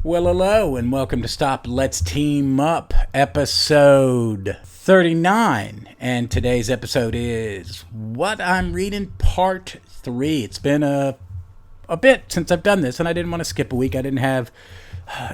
Well, hello, and welcome to Stop Let's Team Up, episode 39. And today's episode is What I'm Reading, Part 3. It's been a bit since I've done this, and I didn't want to skip a week. I didn't have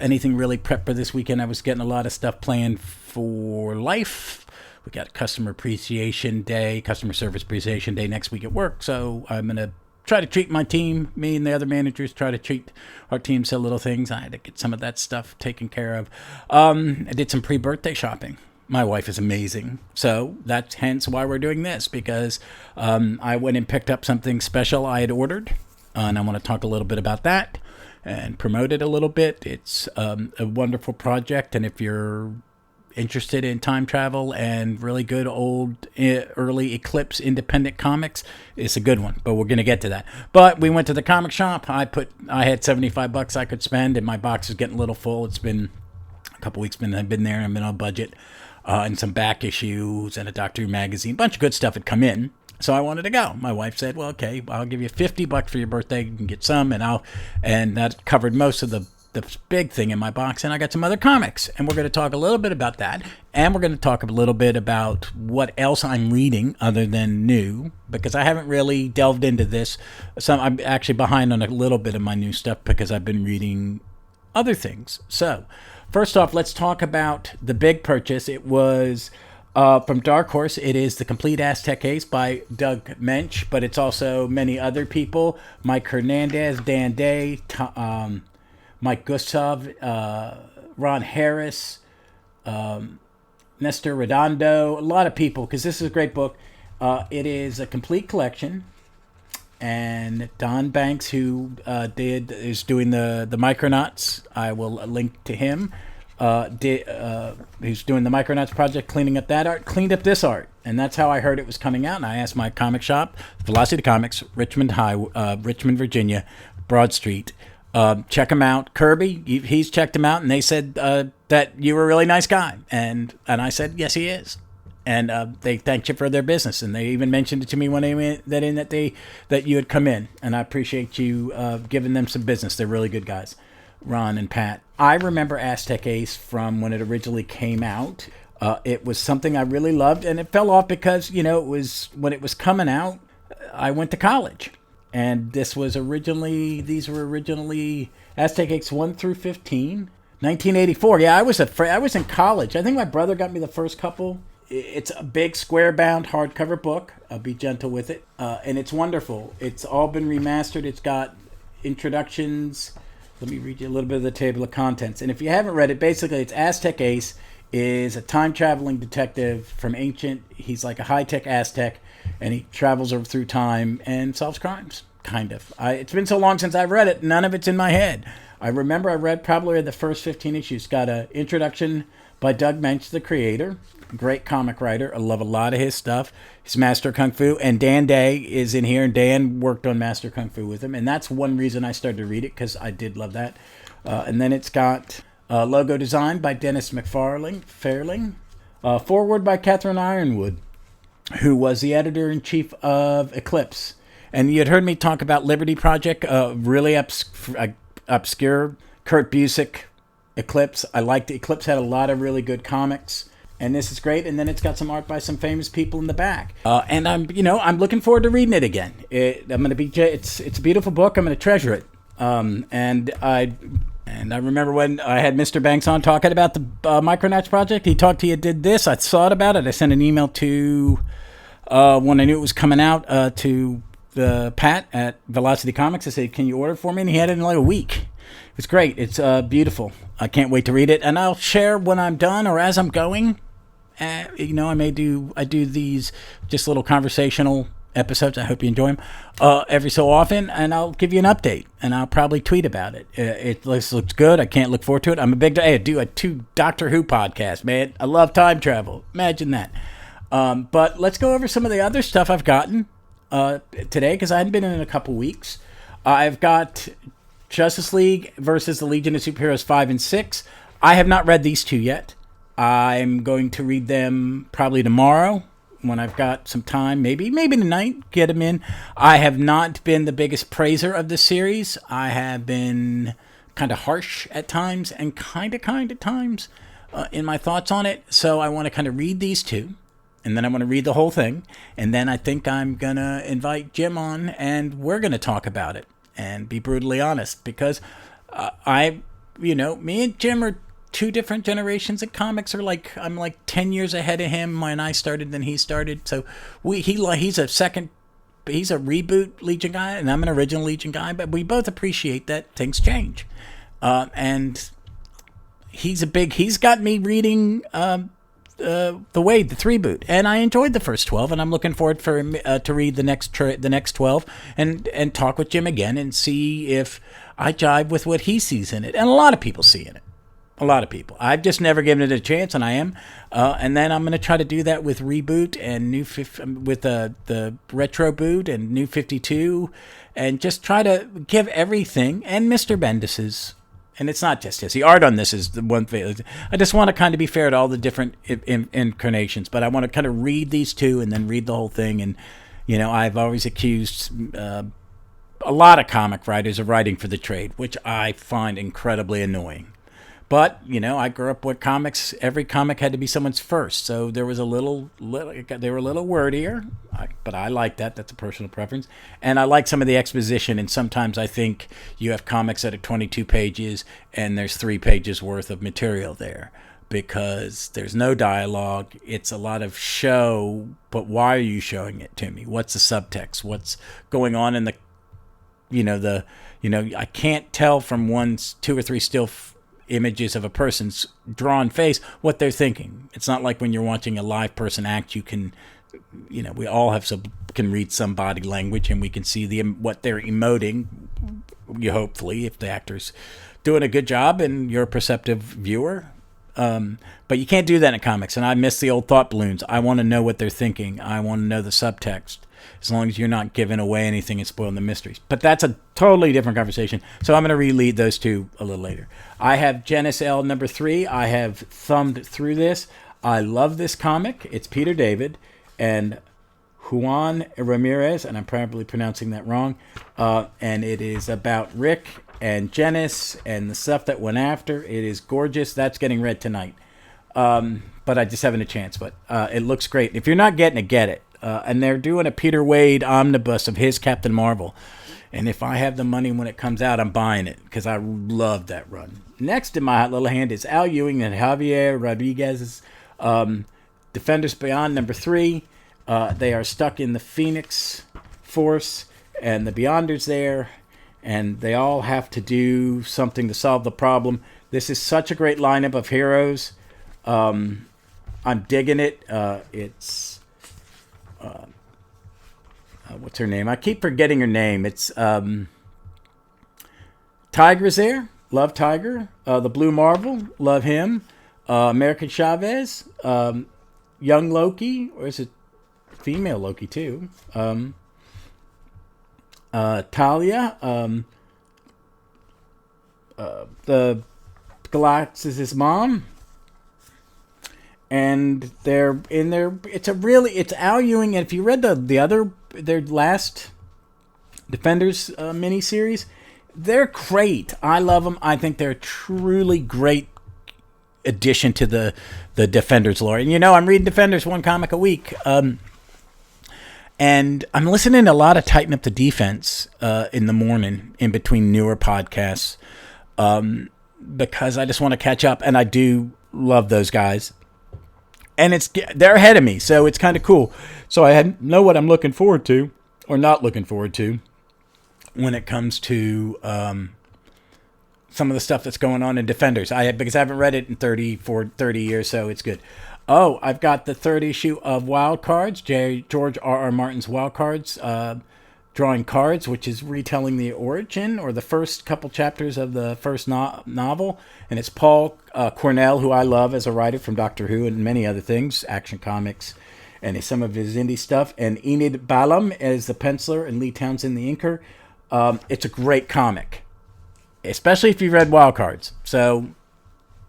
anything really prepped for this weekend. I was getting a lot of stuff planned for life. We got Customer Appreciation Day, Customer Service Appreciation Day next week at work, so I'm going to try to treat my team, me and the other managers, try to treat our team to little things. I had to get some of that stuff taken care of. I did some pre-birthday shopping. My wife is amazing. So that's hence why we're doing this, because I went and picked up something special I had ordered, and I want to talk a little bit about that and promote it a little bit. It's a wonderful project, and if you're interested in time travel and really good old early Eclipse independent comics, it's a good one, but we're going to get to that. But we went to the comic shop. I had $75 I could spend, and my box is getting a little full. It's been a couple weeks I've been there, and I've been on a budget, and some back issues and a Doctor Who magazine. A bunch of good stuff had come in, so I wanted to go. My wife said, well, okay, I'll give you $50 for your birthday. You can get some, and that covered most of the big thing in my box, and I got some other comics, and we're going to talk a little bit about that, and we're going to talk a little bit about what else I'm reading other than new, because I haven't really delved into this. I'm actually behind on a little bit of my new stuff because I've been reading other things. So first off, let's talk about the big purchase. It was from Dark Horse. It is The Complete Aztec Ace by Doug Moench, but it's also many other people: Mike Hernandez, Dan Day, Mike Gustav, Ron Harris, Nestor Redondo, a lot of people, because this is a great book. It is a complete collection, and Don Banks, who is doing the Micronauts, I will link to him, who's doing the Micronauts project, cleaning up that art, cleaned up this art, and that's how I heard it was coming out, and I asked my comic shop, Velocity Comics, Richmond, Virginia, Broad Street, check him out. Kirby, he's checked him out, and they said that you were a really nice guy, and I said yes, he is, and they thanked you for their business, and they even mentioned it to me when they went that you had come in, and I appreciate you giving them some business. They're really good guys, Ron and Pat. I remember Aztec Ace from when it originally came out. It was something I really loved, and it fell off because it was when it was coming out. I went to college. And these were originally Aztec Ace 1 through 15, 1984. Yeah, I was in college. I think my brother got me the first couple. It's a big square-bound hardcover book. I'll be gentle with it. And it's wonderful. It's all been remastered. It's got introductions. Let me read you a little bit of the table of contents. And if you haven't read it, basically it's Aztec Ace is a time-traveling detective from ancient. He's like a high-tech Aztec, and he travels over through time and solves crimes, kind of. It's been so long since I've read it, none of it's in my head. I remember I read probably the first 15 issues. Got an introduction by Doug Moench, the creator, great comic writer. I love a lot of his stuff. He's Master Kung Fu, and Dan Day is in here, and Dan worked on Master Kung Fu with him, and that's one reason I started to read it, because I did love that. And then it's got logo design by Dennis Fairling, foreword by Catherine Ironwood, who was the editor-in-chief of Eclipse. And you had heard me talk about Liberty Project, really obscure Kurt Busiek Eclipse. I liked it. Eclipse had a lot of really good comics, and this is great. And then it's got some art by some famous people in the back. And I'm looking forward to reading it again. It's a beautiful book. I'm going to treasure it. And I remember when I had Mr. Banks on talking about the Micronauts project. He did this. I thought about it. I sent an email to when I knew it was coming out to Pat at Velocity Comics. I said, can you order it for me? And he had it in like a week. It's great. It's beautiful. I can't wait to read it. And I'll share when I'm done or as I'm going. I do these just little conversational episodes. I hope you enjoy them every so often, and I'll give you an update, and I'll probably tweet about it. It looks good. I can't look forward to it. I'm a big I do a 2 Doctor Who podcasts, man. I love time travel. Imagine that. But let's go over some of the other stuff I've gotten today, because I hadn't been in a couple weeks. I've got Justice League versus the Legion of Superheroes 5 and 6. I have not read these two yet. I'm going to read them probably tomorrow when I've got some time, maybe tonight, get them in. I have not been the biggest praiser of the series. I have been kind of harsh at times and kind of at times in my thoughts on it. So I want to kind of read these two, and then I want to read the whole thing, and then I think I'm going to invite Jim on, and we're going to talk about it and be brutally honest, because me and Jim are two different generations of comics. I'm like 10 years ahead of him when I started than he started. So he's a reboot Legion guy, and I'm an original Legion guy, but we both appreciate that things change. And he's got me reading the 3 boot, and I enjoyed the first 12, and I'm looking forward to read the next 12 and talk with Jim again and see if I jive with what he sees in it, and a lot of people see in it. A lot of people. I've just never given it a chance, and I am. And then I'm going to try to do that with Reboot and with the Retro Boot and New 52, and just try to give everything. And Mr. Bendis's, and it's not just his. The art on this is the one thing. I just want to kind of be fair to all the different incarnations, but I want to kind of read these two and then read the whole thing. And I've always accused a lot of comic writers of writing for the trade, which I find incredibly annoying. But, I grew up with comics. Every comic had to be someone's first. So there was they were a little wordier, but I like that. That's a personal preference. And I like some of the exposition. And sometimes I think you have comics that are 22 pages and there's 3 pages worth of material there because there's no dialogue. It's a lot of show, but why are you showing it to me? What's the subtext? What's going on in I can't tell from 2 or 3 still images of a person's drawn face what they're thinking. It's not like when you're watching a live person act, you can, we all can read some body language and we can see what they're emoting. Hopefully, if the actor's doing a good job and you're a perceptive viewer. But you can't do that in comics, and I miss the old thought balloons. I want to know what they're thinking. I want to know the subtext, as long as you're not giving away anything and spoiling the mysteries. But that's a totally different conversation. So I'm going to reread those two a little later. I have Genis-Vell number 3. I have thumbed through this. I love this comic. It's Peter David and Juan Ramirez, and I'm probably pronouncing that wrong. And it is about Rick and Genis and the stuff that went after. It is gorgeous. That's getting read tonight. But I just haven't a chance. But it looks great. If you're not getting it, get it. And they're doing a Peter Wade omnibus of his Captain Marvel. And if I have the money when it comes out, I'm buying it because I love that run. Next in my hot little hand is Al Ewing and Javier Rodriguez's Defenders Beyond number 3. They are stuck in the Phoenix Force, and the Beyonders there, and they all have to do something to solve the problem. This is such a great lineup of heroes. I'm digging it. It's... what's her name? I keep forgetting her name. It's Tiger's there. Love Tiger. The Blue Marvel. Love him. American Chavez. Young Loki. Or is it female Loki too? Talia. The Galactus' mom. And they're in there. It's Al Ewing. And if you read their last Defenders miniseries, they're great. I love them. I think they're a truly great addition to the Defenders lore. And I'm reading Defenders one comic a week. And I'm listening to a lot of Tighten Up the Defense in the morning in between newer podcasts because I just want to catch up. And I do love those guys. And they're ahead of me, so it's kind of cool. So I know what I'm looking forward to, or not looking forward to, when it comes to some of the stuff that's going on in Defenders. Because I haven't read it in 30 years, so it's good. Oh, I've got the 3rd issue of Wild Cards, George R.R. Martin's Wild Cards, Drawing Cards, which is retelling the origin or the first couple chapters of the first novel. And it's Paul Cornell, who I love as a writer from Doctor Who and many other things, Action Comics, and some of his indie stuff. And Enid Balaam as the penciler and Lee Townsend the inker. It's a great comic, especially if you've read Wild Cards. So,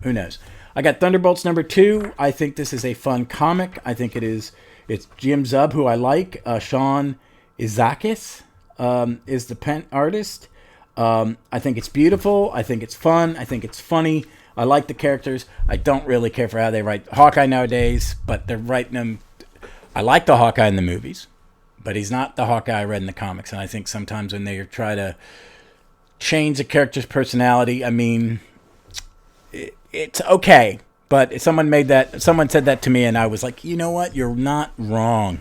who knows? I got Thunderbolts number 2. I think this is a fun comic. I think it's Jim Zub, who I like. Sean Izakis is the pen artist. I think it's beautiful. I think it's fun. I think it's funny. I like the characters. I don't really care for how they write Hawkeye nowadays, but they're writing him. I like the Hawkeye in the movies, but he's not the Hawkeye I read in the comics. And I think sometimes when they try to change a character's personality, I mean, it's okay. But someone said that to me, and I was like, you know what? You're not wrong.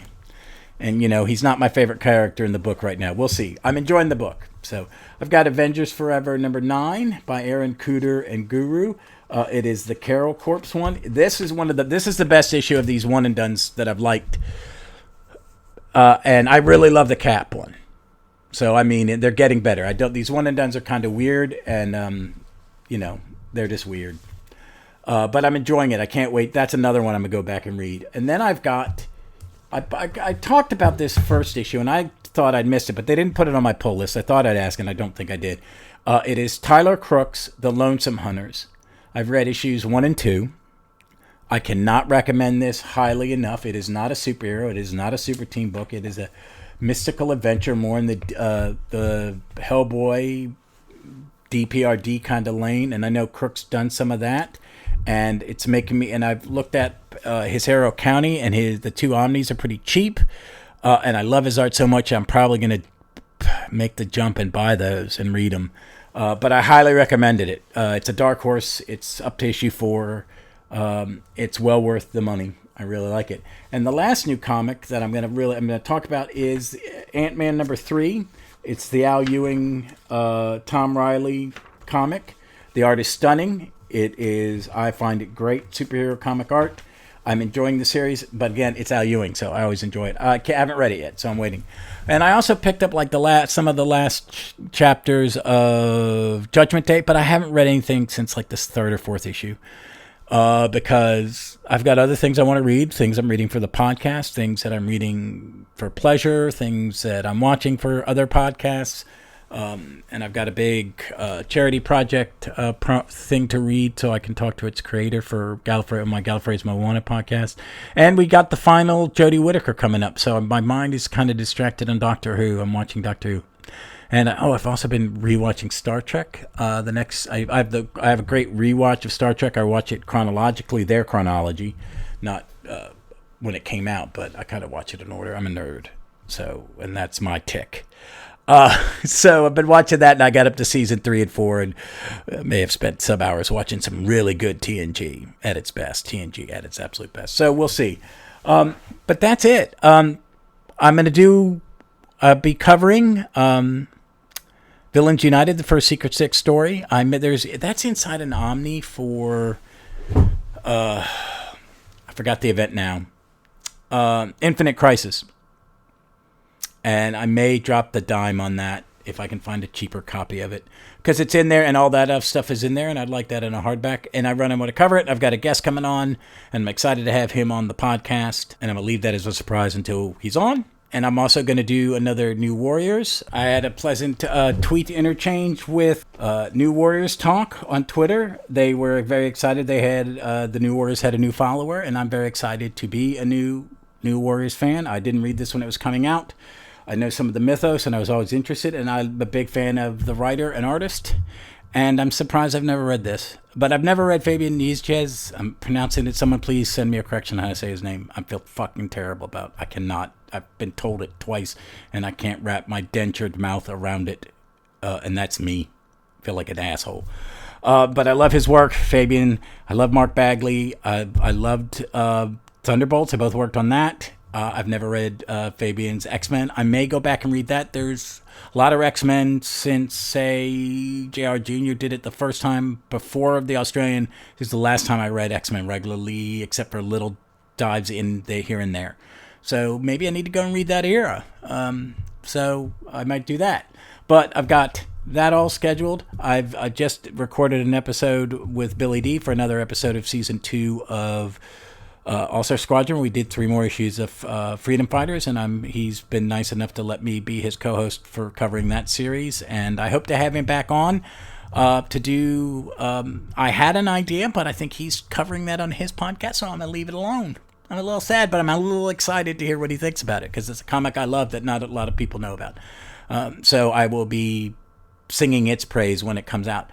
And, he's not my favorite character in the book right now. We'll see. I'm enjoying the book. So I've got Avengers Forever number 9 by Aaron Cooter and Guru. It is the Carol Corpse one. This is the best issue of these one and dones that I've liked. And I really love the Cap one. So, I mean, they're getting better. These one and dones are kind of weird, and, they're just weird. But I'm enjoying it. I can't wait. That's another one I'm going to go back and read. And then I've got... I talked about this first issue, and I thought I'd missed it, but they didn't put it on my pull list. I thought I'd ask, and I don't think I did. It is Tyler Crook's The Lonesome Hunters. I've read issues 1 and 2. I cannot recommend this highly enough. It is not a superhero. It is not a super team book. It is a mystical adventure, more in the Hellboy, DPRD kind of lane, and I know Crook's done some of that. And it's making me, and I've looked at his Harrow County, and the 2 Omnis are pretty cheap. And I love his art so much, I'm probably going to make the jump and buy those and read them. But I highly recommended it. It's a dark horse. It's up to issue 4. It's well worth the money. I really like it. And the last new comic that I'm going to talk about is Ant-Man number 3. It's the Al Ewing, Tom Riley comic. The art is stunning. I find it great superhero comic art. I'm enjoying the series, but again, it's Al Ewing, so I always enjoy it. I haven't read it yet, so I'm waiting. And I also picked up some of the last chapters of Judgment Day, but I haven't read anything since like this 3rd or 4th issue, because I've got other things I want to read, things I'm reading for the podcast, things that I'm reading for pleasure, things that I'm watching for other podcasts. And I've got a big charity project thing to read so I can talk to its creator for my Gallifrey's Moana podcast. And we got the final Jodie Whittaker coming up, so my mind is kind of distracted on Doctor Who. I'm watching Doctor Who. And I've also been rewatching Star Trek. I have a great rewatch of Star Trek. I watch it chronologically, their chronology, not when it came out, but I kind of watch it in order. I'm a nerd, and that's my tick. So I've been watching that, and I got up to season 3 and 4, and may have spent some hours watching some really good TNG at its best. TNG at its absolute best. So we'll see. But that's it. I'm going to be covering Villains United, the first Secret Six story. That's inside an Omni for I forgot the event now. Infinite Crisis. And I may drop the dime on that if I can find a cheaper copy of it, because it's in there and all that other stuff is in there, and I'd like that in a hardback. And I want to cover it. I've got a guest coming on, and I'm excited to have him on the podcast, and I'm going to leave that as a surprise until he's on. And I'm also going to do another New Warriors. I had a pleasant tweet interchange with New Warriors Talk on Twitter. They were very excited. They had the New Warriors had a new follower, and I'm very excited to be a New Warriors fan. I didn't read this when it was coming out. I know some of the mythos, and I was always interested, and I'm a big fan of the writer and artist, and I'm surprised I've never read this. But I've never read Fabian Niciez. I'm pronouncing it. Someone please send me a correction on how to say his name. I feel fucking terrible about it. I cannot. I've been told it twice, and I can't wrap my dentured mouth around it, and that's me. I feel like an asshole. But I love his work, Fabian. I love Mark Bagley. I loved Thunderbolts. I both worked on that. I've never read Fabian's X-Men. I may go back and read that. There's a lot of X-Men since, say, J.R. Jr. did it the first time before the Australian. This is the last time I read X-Men regularly, except for little dives in here and there. So maybe I need to go and read that era. So I might do that. But I've got that all scheduled. I just recorded an episode with Billy D for another episode of Season 2 of All-Star Squadron. We did 3 more issues of Freedom Fighters, and he's been nice enough to let me be his co-host for covering that series, and I hope to have him back on to do... I had an idea, but I think he's covering that on his podcast, so I'm going to leave it alone. I'm a little sad, but I'm a little excited to hear what he thinks about it, because it's a comic I love that not a lot of people know about. So I will be singing its praise when it comes out.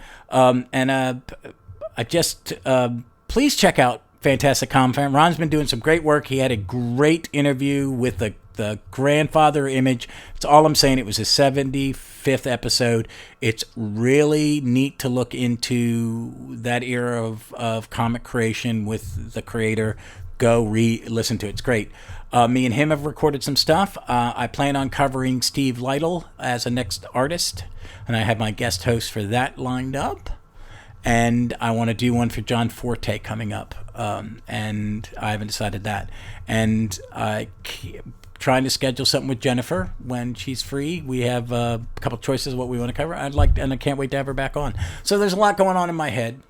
Please check out Fantastic Comic Fan. Ron's been doing some great work. He had a great interview with the grandfather image. That's all I'm saying. It was his 75th episode. It's really neat to look into that era of comic creation with the creator. Go listen to it. It's great. Me and him have recorded some stuff. I plan on covering Steve Lytle as a next artist, and I have my guest host for that lined up. And I want to do one for John Forte coming up, and I haven't decided that. And trying to schedule something with Jennifer when she's free. We have a couple choices of what we want to cover. And I can't wait to have her back on. So there's a lot going on in my head,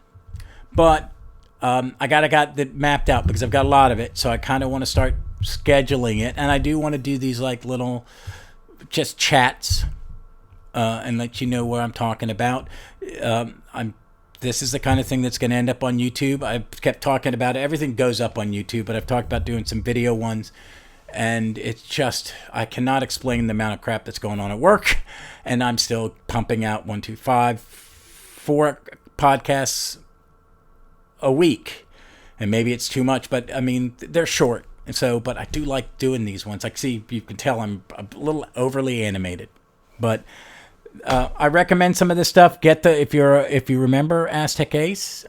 but I got that mapped out because I've got a lot of it. So I kind of want to start scheduling it, and I do want to do these like little just chats and let you know what I'm talking about. This is the kind of thing that's going to end up on YouTube. I've kept talking about it. Everything goes up on YouTube, but I've talked about doing some video ones. And it's just, I cannot explain the amount of crap that's going on at work. And I'm still pumping out 4 podcasts a week. And maybe it's too much, but I mean, they're short. And so, but I do like doing these ones. You can tell I'm a little overly animated. But I recommend some of this stuff. If you remember Aztec Ace,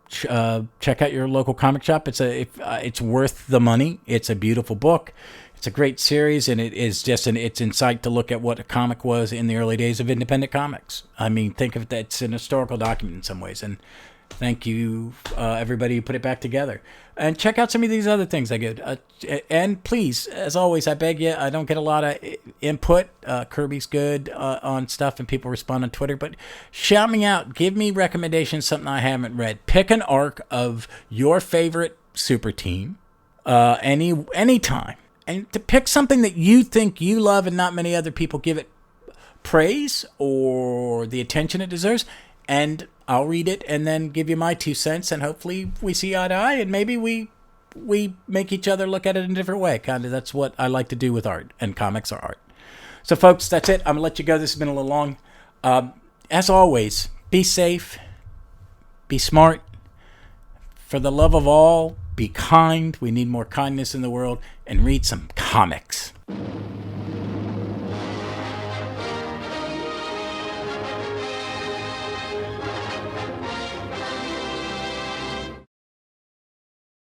check out your local comic shop. It's worth the money. It's a beautiful book. It's a great series, and it is just it's insight to look at what a comic was in the early days of independent comics. I mean, think of it, it's an historical document in some ways, and thank you, everybody who put it back together. And check out some of these other things I get. And please, as always, I beg you, I don't get a lot of input. Kirby's good on stuff, and people respond on Twitter. But shout me out. Give me recommendations, something I haven't read. Pick an arc of your favorite super team anytime. And to pick something that you think you love and not many other people give it praise or the attention it deserves. And I'll read it and then give you my 2 cents, and hopefully we see eye to eye, and maybe we make each other look at it in a different way. Kind of, that's what I like to do with art, and comics are art. So, folks, that's it. I'm going to let you go. This has been a little long. As always, be safe, be smart. For the love of all, be kind. We need more kindness in the world, and read some comics.